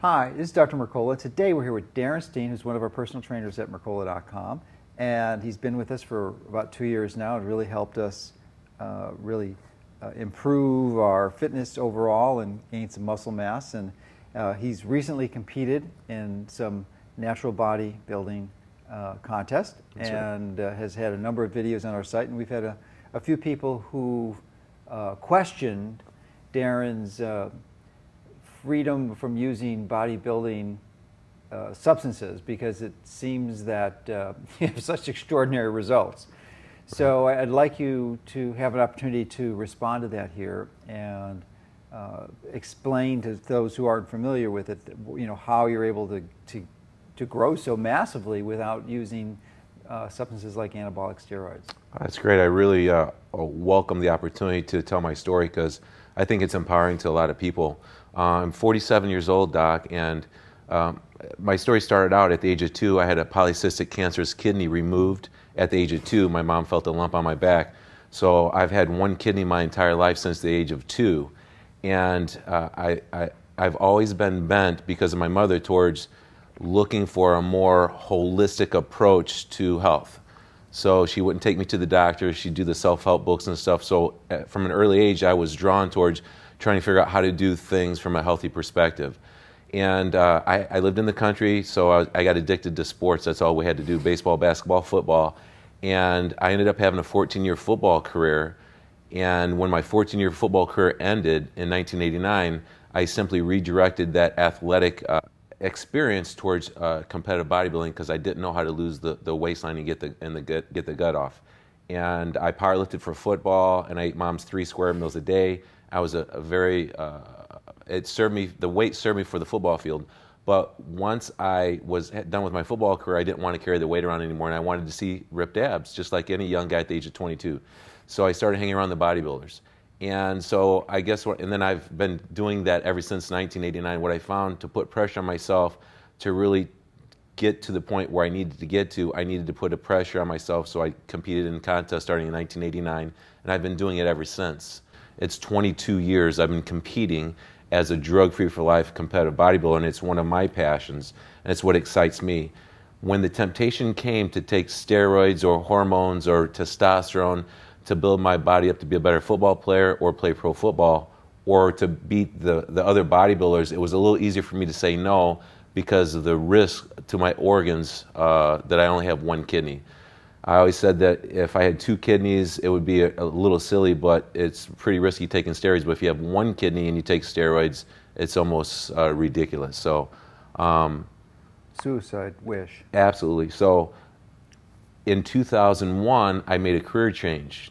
Hi, this is Dr. Mercola. Today we're here with Darin Steen, who's one of our personal trainers at Mercola.com. And he's been with us for about 2 years now and really helped us improve our fitness overall and gain some muscle mass. And he's recently competed in some natural bodybuilding contest and has had a number of videos on our site. And we've had a few people who questioned Darin's freedom from using bodybuilding substances because it seems that you have such extraordinary results. So I'd like you to have an opportunity to respond to that here and explain to those who aren't familiar with it, how you're able to grow so massively without using substances like anabolic steroids. That's great. I really welcome the opportunity to tell my story because I think it's empowering to a lot of people. I'm 47 years old, Doc, and my story started out at the age of 2. I had a polycystic cancerous kidney removed at the age of 2. My mom felt a lump on my back. So I've had one kidney my entire life since the age of 2. And I've always been bent, because of my mother, towards looking for a more holistic approach to health. So she wouldn't take me to the doctor. She'd do the self-help books and stuff. So from an early age, I was drawn towards trying to figure out how to do things from a healthy perspective. And I lived in the country, so I got addicted to sports. That's all we had to do: baseball, basketball, football. And I ended up having a 14-year football career. And when my 14-year football career ended in 1989, I simply redirected that athletic experience towards competitive bodybuilding because I didn't know how to lose the waistline and get the gut off. And I powerlifted for football, and I ate Mom's 3 square meals a day. I was the weight served me for the football field. But once I was done with my football career, I didn't want to carry the weight around anymore, and I wanted to see ripped abs, just like any young guy at the age of 22. So I started hanging around the bodybuilders. And so and then I've been doing that ever since 1989. What I found, to put pressure on myself to really get to the point where I needed to get to, I needed to put a pressure on myself. So I competed in contests starting in 1989, and I've been doing it ever since. It's 22 years I've been competing as a drug-free for life competitive bodybuilder, and it's one of my passions, and it's what excites me. When the temptation came to take steroids or hormones or testosterone to build my body up to be a better football player or play pro football or to beat the other bodybuilders, it was a little easier for me to say no because of the risk to my organs that I only have one kidney. I always said that if I had 2 kidneys, it would be a little silly, but it's pretty risky taking steroids. But if you have one kidney and you take steroids, it's almost ridiculous. So, Suicide wish. Absolutely. So, in 2001, I made a career change,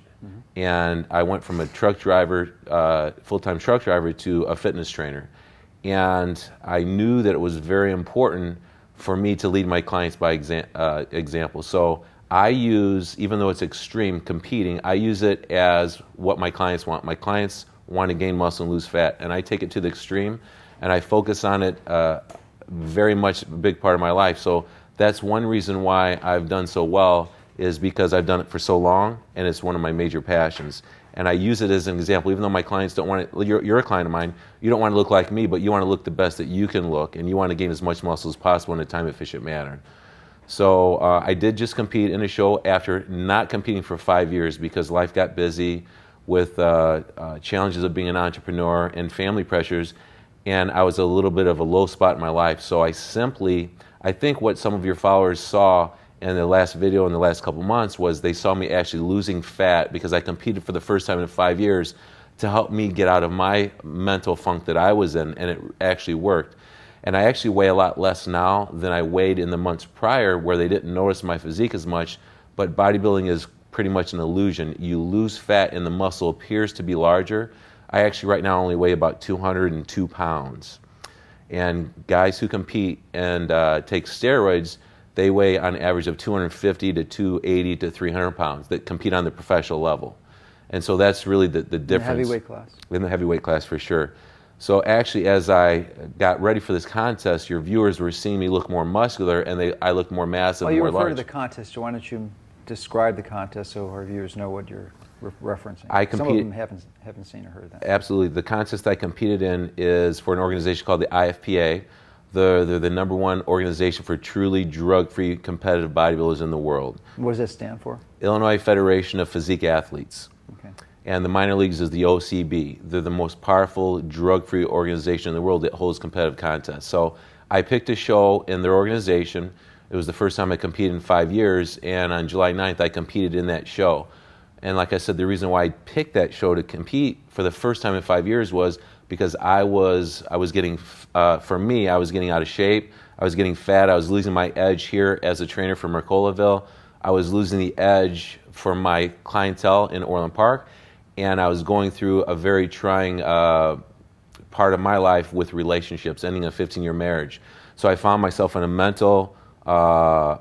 and I went from a truck driver, full-time truck driver, to a fitness trainer. And I knew that it was very important for me to lead my clients by example. So I use, even though it's extreme competing, I use it as what my clients want. My clients want to gain muscle and lose fat, and I take it to the extreme, and I focus on it very much a big part of my life. So that's one reason why I've done so well, is because I've done it for so long, and it's one of my major passions. And I use it as an example, even though my clients don't want to, you're a client of mine, you don't want to look like me, but you want to look the best that you can look, and you want to gain as much muscle as possible in a time-efficient manner. So I did just compete in a show after not competing for 5 years because life got busy with challenges of being an entrepreneur and family pressures, and I was a little bit of a low spot in my life. So I think what some of your followers saw in the last video in the last couple months was they saw me actually losing fat because I competed for the first time in 5 years to help me get out of my mental funk that I was in, and it actually worked. And I actually weigh a lot less now than I weighed in the months prior, where they didn't notice my physique as much. But bodybuilding is pretty much an illusion. You lose fat and the muscle appears to be larger. I actually right now only weigh about 202 pounds. And guys who compete and take steroids, they weigh on average of 250 to 280 to 300 pounds that compete on the professional level. And so that's really the difference. In the heavyweight class. In the heavyweight class, for sure. So actually, as I got ready for this contest, your viewers were seeing me look more muscular, and I looked more massive, well, more you large. referred to the contest, so why don't you describe the contest so our viewers know what you're referencing? Some of them haven't seen or heard that. Absolutely. The contest I competed in is for an organization called the IFPA. They're the #1 organization for truly drug-free competitive bodybuilders in the world. What does that stand for? Illinois Federation of Physique Athletes. Okay. And the minor leagues is the OCB. They're the most powerful drug-free organization in the world that holds competitive contests. So I picked a show in their organization. It was the first time I competed in 5 years, and on July 9th I competed in that show. And like I said, the reason why I picked that show to compete for the first time in 5 years was because I was getting, for me, I was getting out of shape. I was getting fat. I was losing my edge here as a trainer for Mercola. I was losing the edge for my clientele in Orland Park. And I was going through a very trying part of my life with relationships, ending a 15-year marriage. So I found myself in a mental,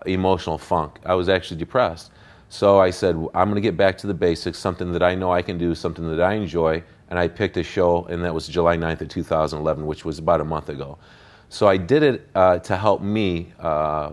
emotional funk. I was actually depressed. So I said, I'm going to get back to the basics, something that I know I can do, something that I enjoy. And I picked a show, and that was July 9th of 2011, which was about a month ago. So I did it to help me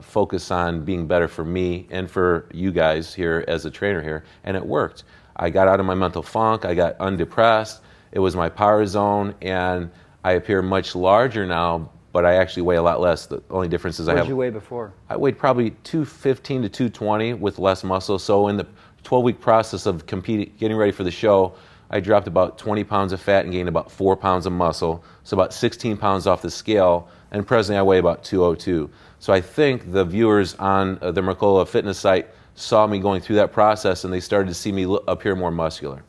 focus on being better for me and for you guys here as a trainer here, and it worked. I got out of my mental funk, I got undepressed, it was my power zone, and I appear much larger now, but I actually weigh a lot less. The only difference is What did you weigh before? I weighed probably 215 to 220 with less muscle. So in the 12-week process of competing, getting ready for the show, I dropped about 20 pounds of fat and gained about 4 pounds of muscle, so about 16 pounds off the scale, and presently I weigh about 202. So I think the viewers on the Mercola fitness site saw me going through that process, and they started to see me appear more muscular.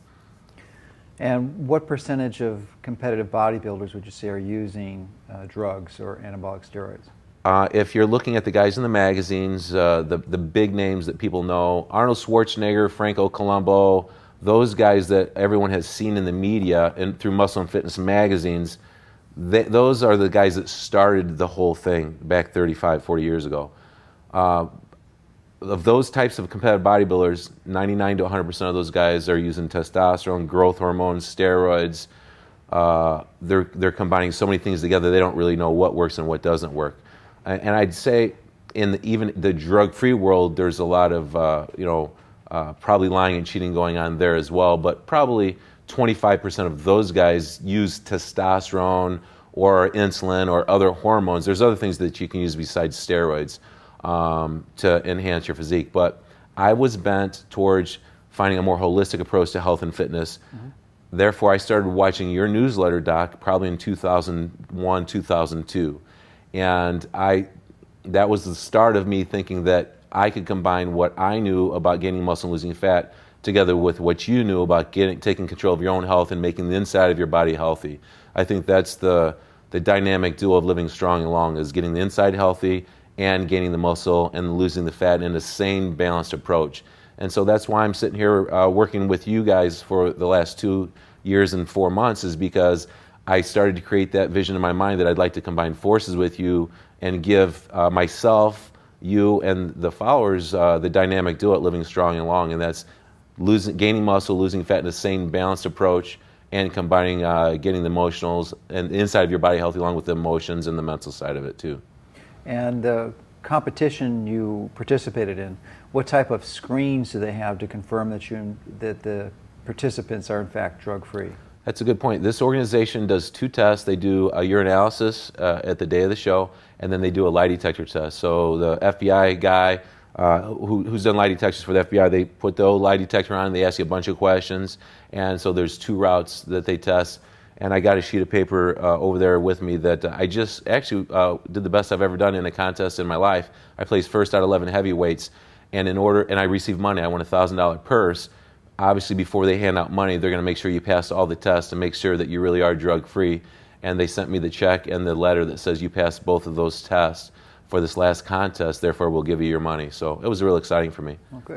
And what percentage of competitive bodybuilders would you say are using drugs or anabolic steroids? If you're looking at the guys in the magazines, the big names that people know, Arnold Schwarzenegger, Franco Columbu, those guys that everyone has seen in the media and through Muscle and Fitness magazines, those are the guys that started the whole thing back 35, 40 years ago. Of those types of competitive bodybuilders, 99 to 100% of those guys are using testosterone, growth hormones, steroids. They're combining so many things together, they don't really know what works and what doesn't work. And I'd say in even the drug-free world, there's a lot of probably lying and cheating going on there as well, but probably 25% of those guys use testosterone or insulin or other hormones. There's other things that you can use besides steroids to enhance your physique. But I was bent towards finding a more holistic approach to health and fitness. Mm-hmm. Therefore, I started watching your newsletter, Doc, probably in 2001, 2002. And that was the start of me thinking that I could combine what I knew about gaining muscle and losing fat together with what you knew about taking control of your own health and making the inside of your body healthy. I think that's the dynamic duo of living strong and long, is getting the inside healthy and gaining the muscle and losing the fat in a sane, balanced approach. And so that's why I'm sitting here working with you guys for the last 2 years and 4 months, is because I started to create that vision in my mind that I'd like to combine forces with you and give myself, you, and the followers the dynamic duo at living strong and long, and that's gaining muscle, losing fat in a sane, balanced approach, and combining getting the emotionals and the inside of your body healthy along with the emotions and the mental side of it too. And the competition you participated in, what type of screens do they have to confirm that the participants are in fact drug-free? That's a good point. This organization does 2 tests. They do a urinalysis at the day of the show, and then they do a lie detector test. So the FBI guy who's done lie detectors for the FBI, they put the old lie detector on, they ask you a bunch of questions, and so there's 2 routes that they test. And I got a sheet of paper over there with me that I just actually did the best I've ever done in a contest in my life. I placed first out of 11 heavyweights, and I received money. I won a $1,000 purse. Obviously, before they hand out money, they're going to make sure you pass all the tests and make sure that you really are drug-free. And they sent me the check and the letter that says you passed both of those tests for this last contest, therefore we'll give you your money. So it was real exciting for me. Oh, good.